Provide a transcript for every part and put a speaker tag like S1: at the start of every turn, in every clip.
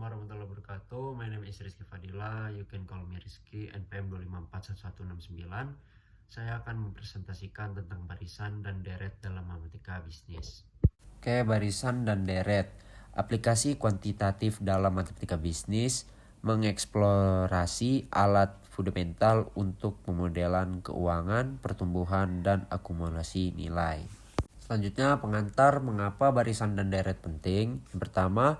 S1: warahmatullahi wabarakatuh. My name is Rizky Fadila. You can call me Rizky, NPM 2541169. Saya akan mempresentasikan tentang barisan dan deret dalam matematika bisnis. Oke, barisan dan deret. Aplikasi kuantitatif dalam matematika bisnis mengeksplorasi alat fundamental untuk pemodelan keuangan, pertumbuhan, dan akumulasi nilai. Selanjutnya, pengantar mengapa barisan dan deret penting. Yang pertama,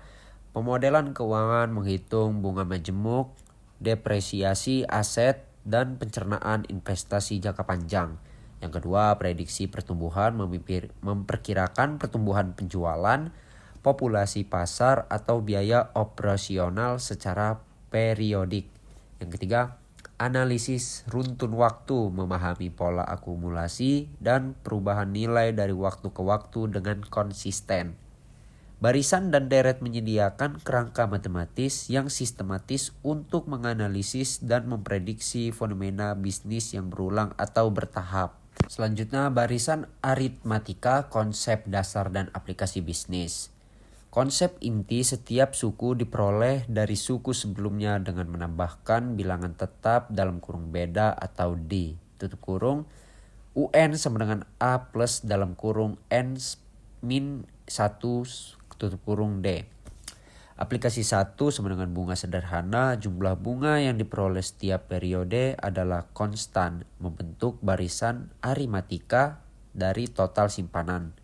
S1: pemodelan keuangan menghitung bunga majemuk, depresiasi aset, dan pencernaan investasi jangka panjang. Yang kedua, prediksi pertumbuhan memperkirakan pertumbuhan penjualan, populasi pasar, atau biaya operasional secara periodik. Yang ketiga, analisis runtun waktu memahami pola akumulasi dan perubahan nilai dari waktu ke waktu dengan konsisten. Barisan dan deret menyediakan kerangka matematis yang sistematis untuk menganalisis dan memprediksi fenomena bisnis yang berulang atau bertahap. Selanjutnya, barisan aritmatika, konsep dasar dan aplikasi bisnis. Konsep inti setiap suku diperoleh dari suku sebelumnya dengan menambahkan bilangan tetap dalam kurung beda atau D, tutup kurung, UN sama dengan A plus dalam kurung N min 1 tutup kurung D. Aplikasi 1 sama dengan bunga sederhana, jumlah bunga yang diperoleh setiap periode adalah konstan, membentuk barisan aritmatika dari total simpanan.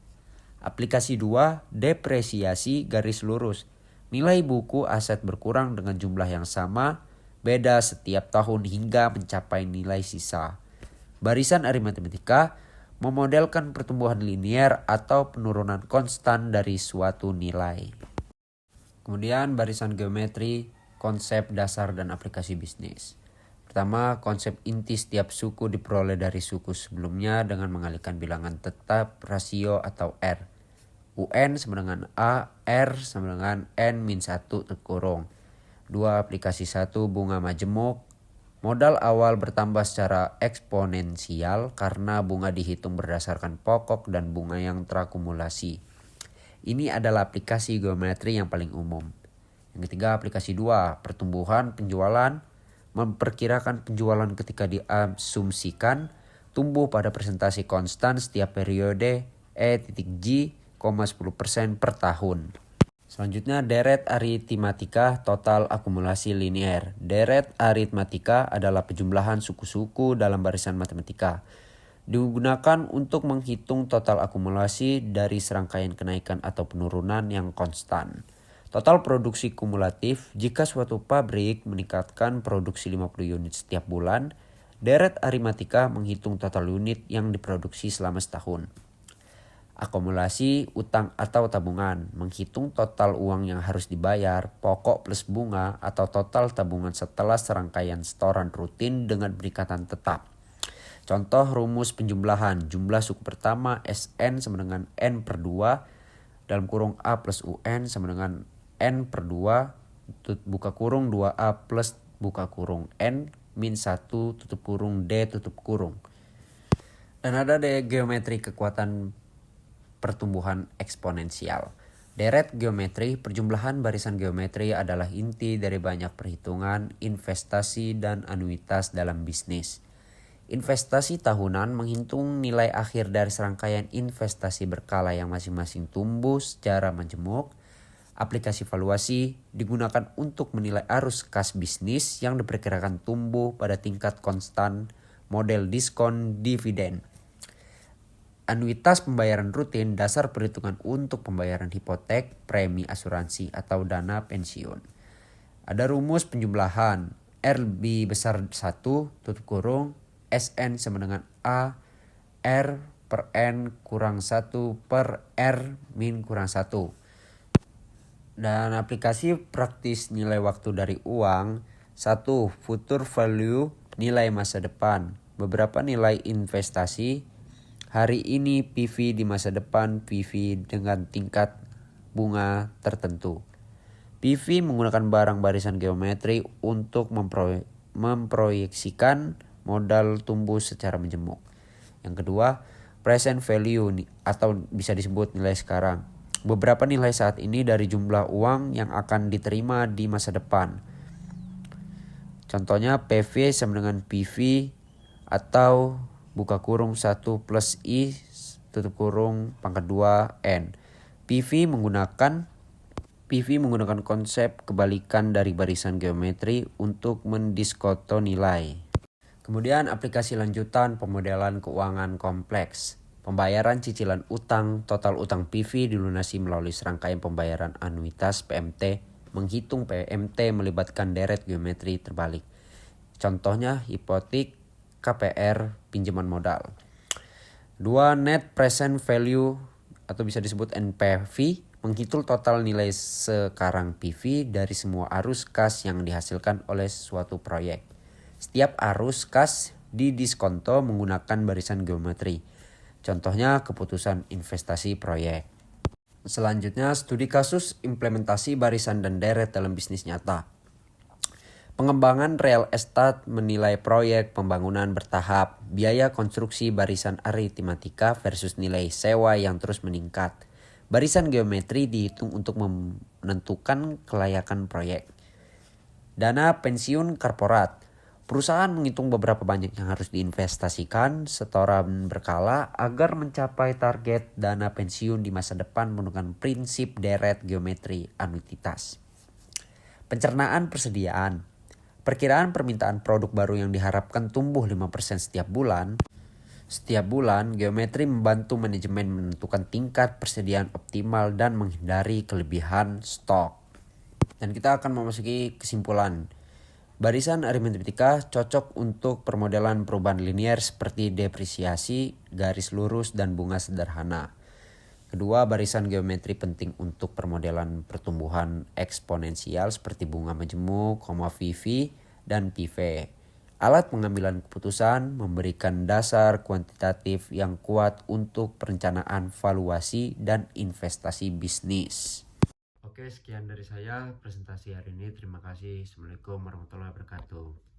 S1: Aplikasi 2, depresiasi garis lurus. Nilai buku aset berkurang dengan jumlah yang sama, beda setiap tahun hingga mencapai nilai sisa. Barisan aritmatika memodelkan pertumbuhan linear atau penurunan konstan dari suatu nilai. Kemudian barisan geometri, konsep dasar dan aplikasi bisnis. Pertama, konsep inti setiap suku diperoleh dari suku sebelumnya dengan mengalihkan bilangan tetap, rasio atau R. UN sama dengan A, R sama dengan N min 1 tutup kurung. 2. Aplikasi 1, bunga majemuk. Modal awal bertambah secara eksponensial karena bunga dihitung berdasarkan pokok dan bunga yang terakumulasi. Ini adalah aplikasi geometri yang paling umum. Yang ketiga, aplikasi 2, pertumbuhan penjualan. Memperkirakan penjualan ketika diasumsikan tumbuh pada presentasi konstan setiap periode E.G, 10% per tahun. Selanjutnya, deret aritmatika, total akumulasi linear. Deret aritmatika adalah penjumlahan suku-suku dalam barisan matematika. Digunakan untuk menghitung total akumulasi dari serangkaian kenaikan atau penurunan yang konstan. Total produksi kumulatif, jika suatu pabrik meningkatkan produksi 50 unit setiap bulan, deret aritmatika menghitung total unit yang diproduksi selama setahun. Akumulasi utang atau tabungan, menghitung total uang yang harus dibayar, pokok plus bunga atau total tabungan setelah serangkaian setoran rutin dengan peningkatan tetap. Contoh rumus penjumlahan, jumlah suku pertama SN sama dengan N per 2 dalam kurung A plus UN sama dengan N per 2 buka kurung 2A plus buka kurung N min 1 tutup kurung D tutup kurung. Dan ada geometri kekuatan pertumbuhan eksponensial. Deret geometri, perjumlahan barisan geometri adalah inti dari banyak perhitungan, investasi, dan anuitas dalam bisnis. Investasi tahunan menghitung nilai akhir dari serangkaian investasi berkala yang masing-masing tumbuh secara majemuk. Aplikasi valuasi digunakan untuk menilai arus kas bisnis yang diperkirakan tumbuh pada tingkat konstan, model diskon dividen. Anuitas pembayaran rutin, dasar perhitungan untuk pembayaran hipotek, premi asuransi, atau dana pensiun. Ada rumus penjumlahan, R lebih besar 1, tutup kurung, SN sama dengan A, R per N kurang 1 per R min kurang 1. Dan aplikasi praktis nilai waktu dari uang. 1. Future value, nilai masa depan. Beberapa nilai investasi. Hari ini PV, di masa depan PV dengan tingkat bunga tertentu. PV menggunakan barang barisan geometri untuk memproyeksikan modal tumbuh secara majemuk. Yang kedua, present value atau bisa disebut nilai sekarang. beberapa nilai saat ini dari jumlah uang yang akan diterima di masa depan. Contohnya PV sama dengan PV atau buka kurung 1 plus I tutup kurung pangkat 2 N. PV menggunakan konsep kebalikan dari barisan geometri untuk mendiskoto nilai. Kemudian aplikasi lanjutan pemodelan keuangan kompleks. Pembayaran cicilan utang, total utang PV dilunasi melalui serangkaian pembayaran anuitas PMT. Menghitung PMT melibatkan deret geometri terbalik. Contohnya hipotek, KPR, pinjaman modal. 2. Net present value atau bisa disebut NPV, menghitung total nilai sekarang PV dari semua arus kas yang dihasilkan oleh suatu proyek. Setiap arus kas didiskonto menggunakan barisan geometri. Contohnya keputusan investasi proyek. Selanjutnya, studi kasus implementasi barisan dan deret dalam bisnis nyata. Pengembangan real estate menilai proyek pembangunan bertahap, biaya konstruksi barisan aritmatika versus nilai sewa yang terus meningkat. Barisan geometri dihitung untuk menentukan kelayakan proyek. Dana pensiun korporat. Perusahaan menghitung beberapa banyak yang harus diinvestasikan setoran berkala agar mencapai target dana pensiun di masa depan menggunakan prinsip deret geometri anuitas. Pencernaan persediaan. Perkiraan permintaan produk baru yang diharapkan tumbuh 5% setiap bulan. Setiap bulan, geometri membantu manajemen menentukan tingkat persediaan optimal dan menghindari kelebihan stok. Dan kita akan memasuki kesimpulan. Barisan aritmatika cocok untuk permodelan perubahan linier seperti depresiasi, garis lurus, dan bunga sederhana. Kedua, barisan geometri penting untuk permodelan pertumbuhan eksponensial seperti bunga majemuk, VV, dan PV. Alat pengambilan keputusan memberikan dasar kuantitatif yang kuat untuk perencanaan valuasi dan investasi bisnis. Oke, sekian dari saya presentasi hari ini. Terima kasih. Assalamualaikum warahmatullahi wabarakatuh.